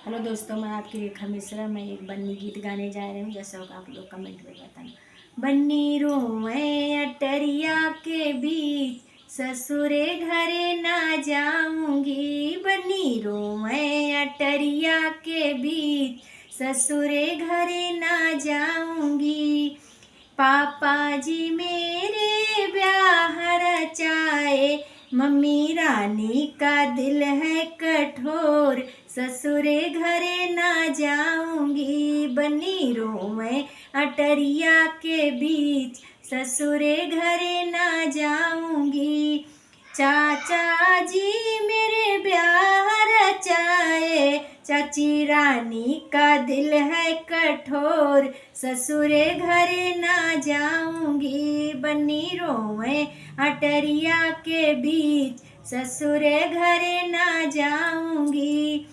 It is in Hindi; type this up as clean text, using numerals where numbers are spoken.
हेलो दोस्तों, मैं आपकी रेखा मिश्रा। मैं एक बन्नी गीत गाने जा रही हूँ, जैसा होगा आप लोग कमेंट में बताना। बन्नी रोए अटरिया के बीच, ससुरे घरे ना जाऊंगी। बन्नी रोए अटरिया के बीच, ससुरे घरे ना जाऊंगी। पापा जी मेरे ब्याह रचाए, मम्मी रानी का दिल है कठोर, ससुरे घरे ना जाऊंगी। बनी रोए अटरिया के बीच, ससुरे घरे ना जाऊंगी। चाचा जी मेरे ब्याह रचाए, चाची रानी का दिल है कठोर, ससुरे घरे ना जाऊंगी। बनी रोए अटरिया के बीच, ससुरे घरे ना जाऊंगी।